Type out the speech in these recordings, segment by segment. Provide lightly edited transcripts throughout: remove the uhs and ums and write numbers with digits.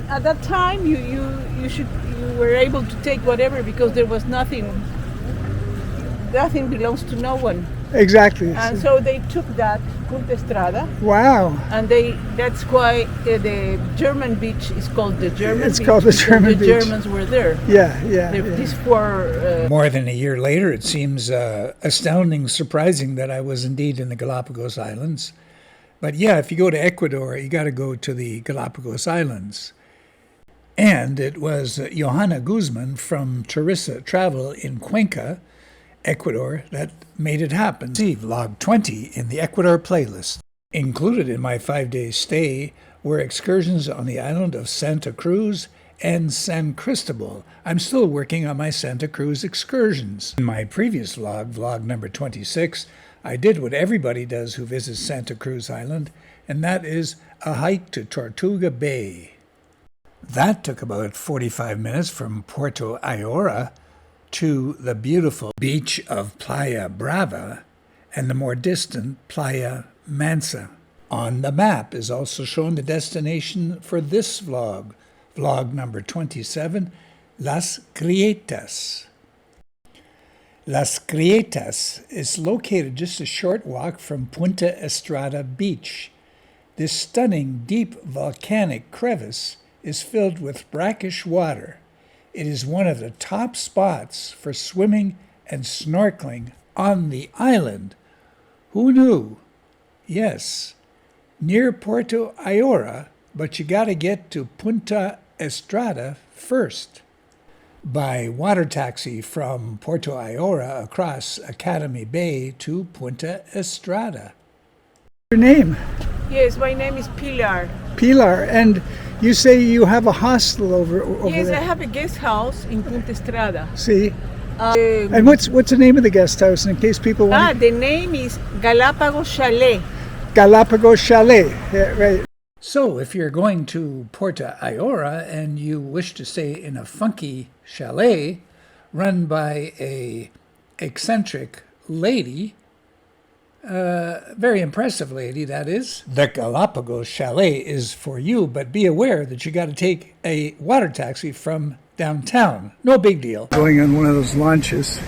at that time you were able to take whatever because there was nothing belongs to no one. Exactly. And so they took that Punta Estrella. Wow. And that's why the German beach is called the German It's beach. called the German the beach. Germans were there. Yeah. These four. More than a year later, it seems astounding, surprising that I was indeed in the Galapagos Islands. But yeah, if you go to Ecuador, you got to go to the Galapagos Islands. And it was Johanna GUZMAN from Teresa Travel in Cuenca, Ecuador, that made it happen. See Vlog 20 in the Ecuador playlist. Included in my 5-day stay were excursions on the island of Santa Cruz and San Cristobal. I'm still working on my Santa Cruz excursions. In my previous vlog, vlog number 26, I did what everybody does who visits Santa Cruz Island, and that is a hike to Tortuga Bay. That took about 45 minutes from Puerto Ayora to the beautiful beach of Playa Brava and the more distant Playa Mansa. On the map is also shown the destination for this vlog, vlog number 27, Las Grietas. Las Grietas is located just a short walk from Punta Estrella Beach. This stunning, deep volcanic crevice is filled with brackish water. It is one of the top spots for swimming and snorkeling on the island. Who knew? Yes, near Puerto Ayora, but you got to get to Punta Estrella first. By water taxi from Puerto Ayora across Academy Bay to Punta Estrella. Your name? Yes, my name is Pilar. Pilar, and you say you have a hostel over Yes, there. I have a guest house in Punta Estrella. See? And what's the name of the guest house in case people want? The name is Galapagos Chalet. Galapagos Chalet. Yeah, right. So if you're going to Puerto Ayora and you wish to stay in a funky chalet run by a eccentric lady, very impressive lady, that is, the Galapagos Chalet is for you, but be aware that you got to take a water taxi from downtown. No big deal. Going on one of those launches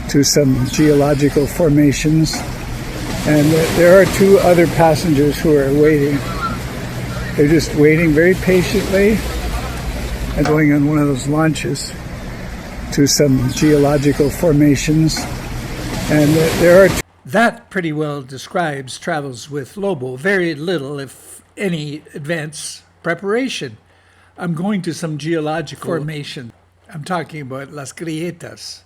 to some geological formations, and there are two other passengers who are waiting. They're just waiting very patiently and going on one of those launches to some geological formations, and there are That pretty well describes travels with Lobo. Very little, if any, advance preparation. I'm going to some geological formation. I'm talking about Las Grietas.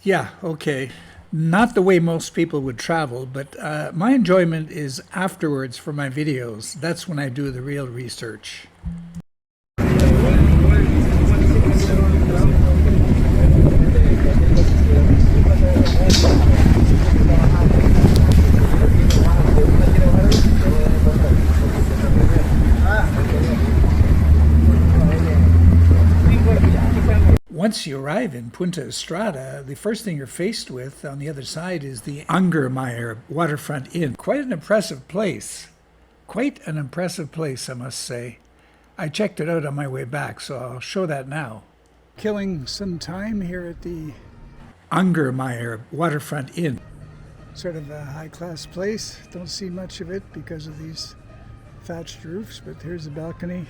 Yeah, okay. Not the way most people would travel, but my enjoyment is afterwards for my videos. That's when I do the real research. Once you arrive in Punta Estrella, the first thing you're faced with on the other side is the Angermeyer Waterfront Inn. Quite an impressive place. Quite an impressive place, I must say. I checked it out on my way back, so I'll show that now. killing some time here at the Angermeyer Waterfront Inn. sort of a high-class place. Don't see much of it because of these thatched roofs, but here's the balcony.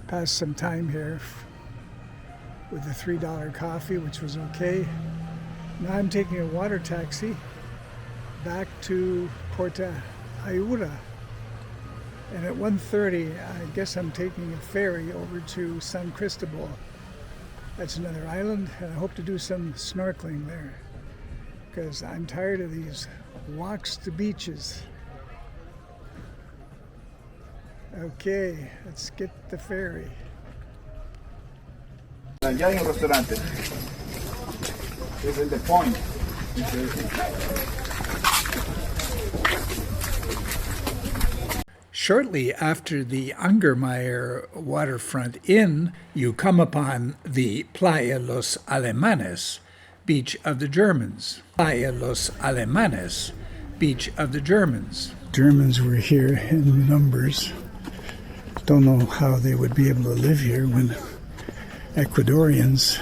Passed some time here with the $3 coffee, which was okay. Now I'm taking a water taxi back to Puerto Ayora. And at 1:30, I guess I'm taking a ferry over to San Cristobal. That's another island, and I hope to do some snorkeling there because I'm tired of these walks to beaches. Okay, let's get the ferry. Allá en el restaurante. Es el de Point. Shortly after the Angermeyer Waterfront Inn, you come upon the Playa Los Alemanes, Beach of the Germans. Playa Los Alemanes, Beach of the Germans. Germans were here in numbers. Don't know how they would be able to live here when Ecuadorians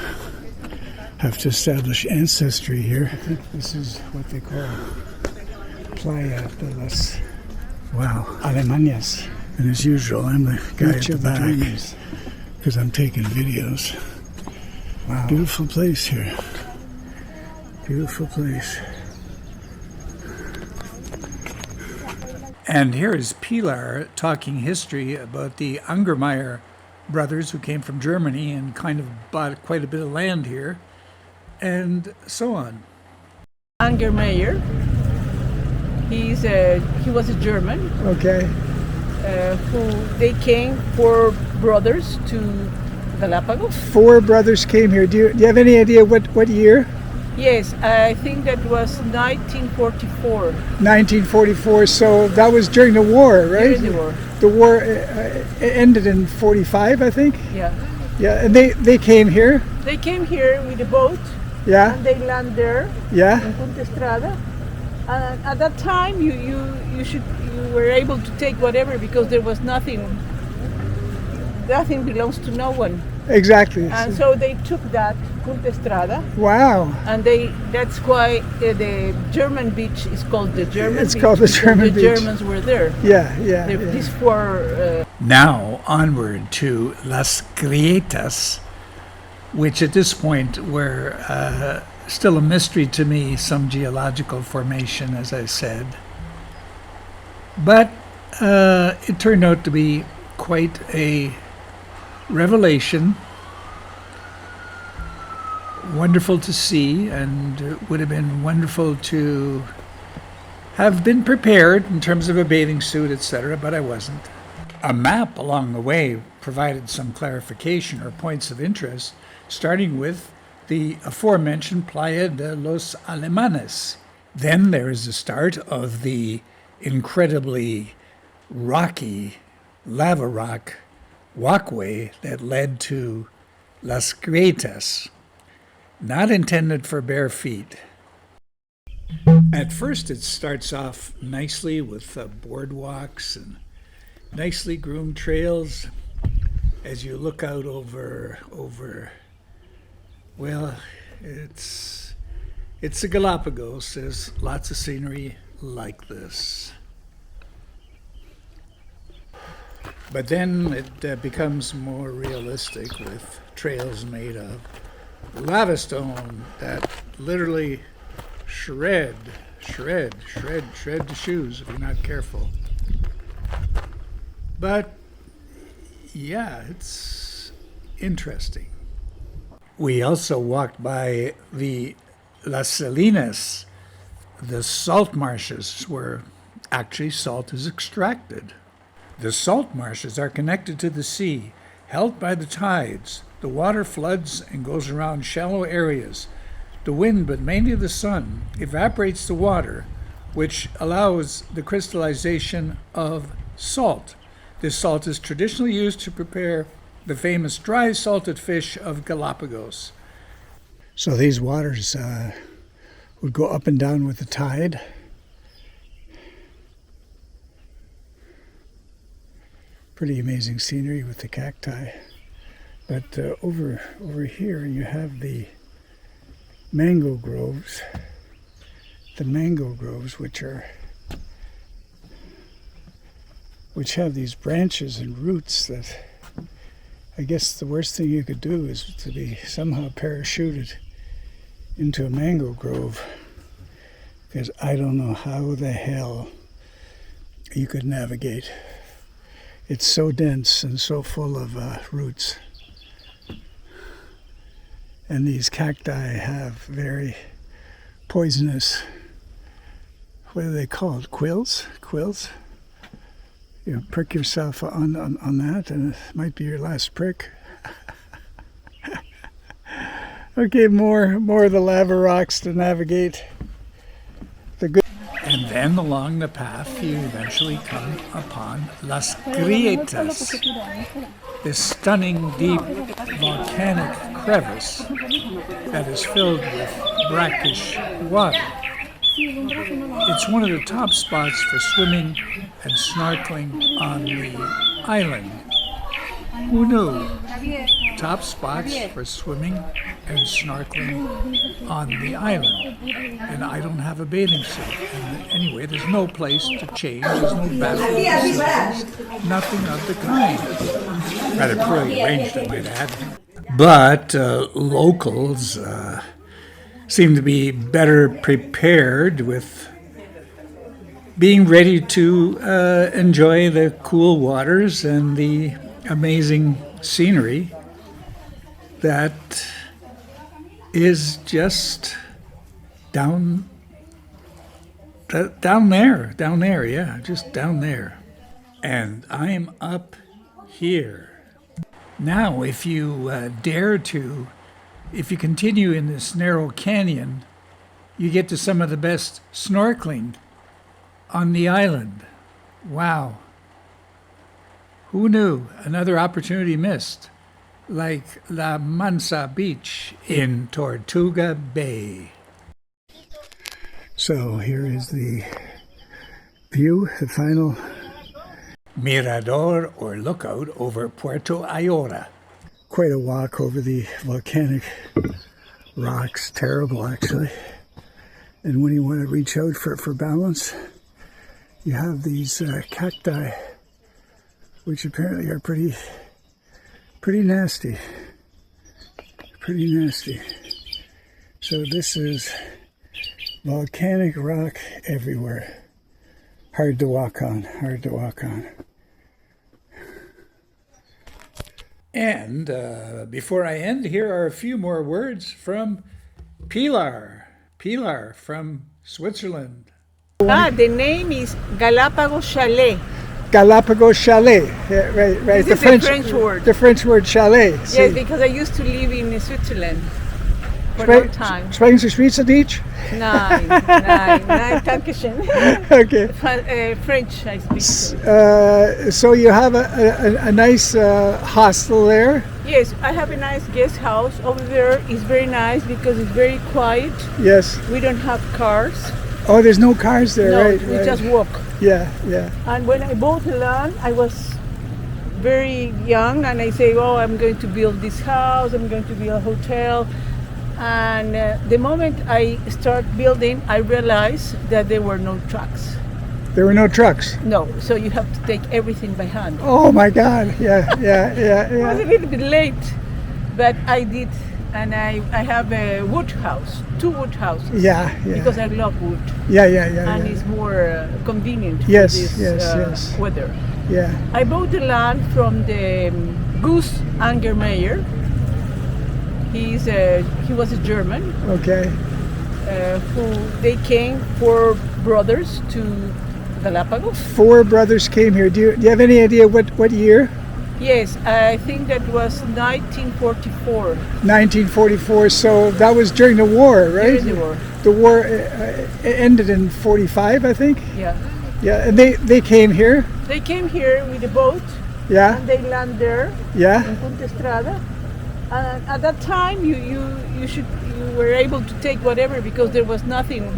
have to establish ancestry here. I think this is what they call Playa de las Alemanas. And as usual, I'm the guy at the back because I'm taking videos. Wow. Beautiful place here. Beautiful place. And here is Pilar talking history about the Angermeyer brothers who came from Germany and kind of bought quite a bit of land here, and so on. Angermeyer. He was a German. Okay. They came, 4 brothers, to Galapagos. 4 brothers came here. Do you have any idea what year? Yes, I think that was 1944. 1944. So that was during the war, right? During the war. The war ended in 45, I think. Yeah. Yeah, and they came here. They came here with a boat. Yeah. And they land there. Yeah. In Punta Estrella. And at that time, you were able to take whatever because there was nothing. Nothing belongs to no one. Exactly. And so they took that Punta Estrella. Wow. And that's why the German beach is called the German It's beach. called the German the beach. Germans were there. Yeah. These 4. Now onward to Las Grietas, which at this point were still a mystery to me, some geological formation, as I said. But it turned out to be quite a revelation. Wonderful to see, and it would have been wonderful to have been prepared in terms of a bathing suit, etc., but I wasn't. A map along the way provided some clarification or points of interest, starting with the aforementioned Playa de los Alemanes. Then there is the start of the incredibly rocky lava rock walkway that led to Las Grietas, not intended for bare feet. At first it starts off nicely with boardwalks and nicely groomed trails as you look out over well, it's the Galapagos. There's lots of scenery like this. But then it becomes more realistic with trails made of lava stone that literally shred the shoes if you're not careful. But yeah, it's interesting. We also walked by the Las Salinas, the salt marshes where actually salt is extracted. The salt marshes are connected to the sea, held by the tides. The water floods and goes around shallow areas. The wind, but mainly the sun, evaporates the water, which allows the crystallization of salt. This salt is traditionally used to prepare the famous dry salted fish of Galapagos. So these waters would go up and down with the tide. Pretty amazing scenery with the cacti. But over here you have the mango groves. The mango groves, which have these branches and roots that I guess the worst thing you could do is to be somehow parachuted into a mango grove, because I don't know how the hell you could navigate. It's so dense and so full of roots. And these cacti have very poisonous, what are they called? Quills? You prick yourself on that and it might be your last prick. Okay, more of the lava rocks to navigate. And then along the path you eventually come upon Las Grietas, this stunning deep volcanic crevice that is filled with brackish water. It's one of the top spots for swimming and snorkeling on the island. Who knew? Top spots for swimming and snorkeling on the island. And I don't have a bathing suit. And anyway, there's no place to change. There's no bathroom facilities. Nothing of the kind. Rather poorly arranged, I might add. But locals seem to be better prepared with being ready to enjoy the cool waters and the amazing scenery that is just down there, yeah, just down there. And I'm up here. Now, if you if you continue in this narrow canyon, you get to some of the best snorkeling on the island. Wow. Who knew? Another opportunity missed. Like La Mansa Beach in Tortuga Bay. So here is the view, the final Mirador or lookout over Puerto Ayora. quite a walk over the volcanic rocks. Terrible, actually. And when you want to reach out for balance, you have these cacti, which apparently are pretty nasty. Pretty nasty. So this is volcanic rock everywhere. Hard to walk on, hard to walk on. And before I end, here are a few more words from Pilar. Pilar from Switzerland. The name is Galapagos Chalet. Galapagos Chalet, yeah, right. This is the French word. The French word chalet. Yes, because I used to live in Switzerland for a long time. Sprechen Sie Schweizerdeutsch? Nein, Dankeschön. Okay. French, I speak. So you have a nice hostel there? Yes, I have a nice guest house over there. It's very nice because it's very quiet. Yes. We don't have cars. Oh, there's no cars there, No, right? we right. just walk. Yeah, yeah. And when I bought the land, I was very young, and I say, oh, I'm going to build this house, I'm going to build a hotel. And the moment I start building, I realized that there were no trucks. There were no trucks? No, so you have to take everything by hand. Oh my God, yeah. It was a little bit late, but I did, and I have a wood house, 2 wood houses. Yeah. Because I love wood. Yeah. And it's more convenient for Yes, this yes. weather. Yeah. I bought the land from the Angermeyer. He was a German. Okay. They came 4 brothers to Galapagos. 4 brothers came here. Do you have any idea what year? Yes, I think that was 1944. 1944. So that was during the war, right? During the war. The war ended in 45, I think. Yeah. Yeah, and they came here. They came here with a boat. Yeah. And they landed there. Yeah. In Punta Estrella. And at that time, you were able to take whatever because there was nothing.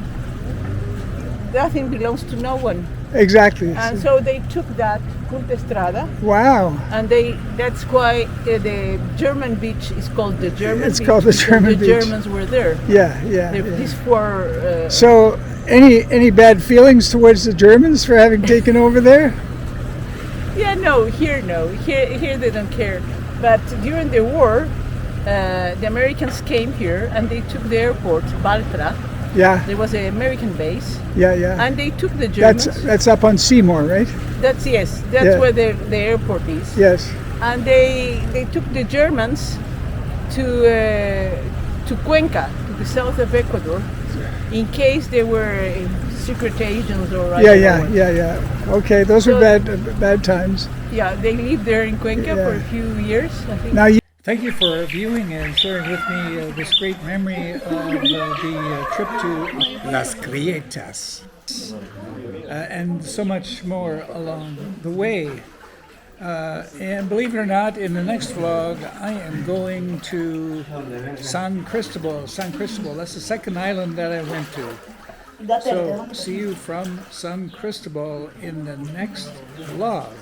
Nothing belongs to no one. Exactly. And so they took that Punta Estrella. Wow. And that's why the German beach is called the German beach. It's called the German beach. The Germans were there. Yeah. These 4. So, any bad feelings towards the Germans for having taken over there? Yeah, no. Here they don't care. But during the war, the Americans came here and they took the airport, Baltra. Yeah. There was an American base. Yeah. And they took the Germans. That's up on Seymour, right? That's where the airport is. Yes. And they took the Germans to Cuenca, to the south of Ecuador, in case they were secret agents or I don't know what. Yeah. Okay, those were bad times. Yeah, they lived there in Cuenca for a few years, I think. Now Thank you for viewing and sharing with me this great memory of the trip to Las Grietas and so much more along the way. And believe it or not, in the next vlog, I am going to San Cristobal. That's the second island that I went to. So see you from San Cristobal in the next vlog.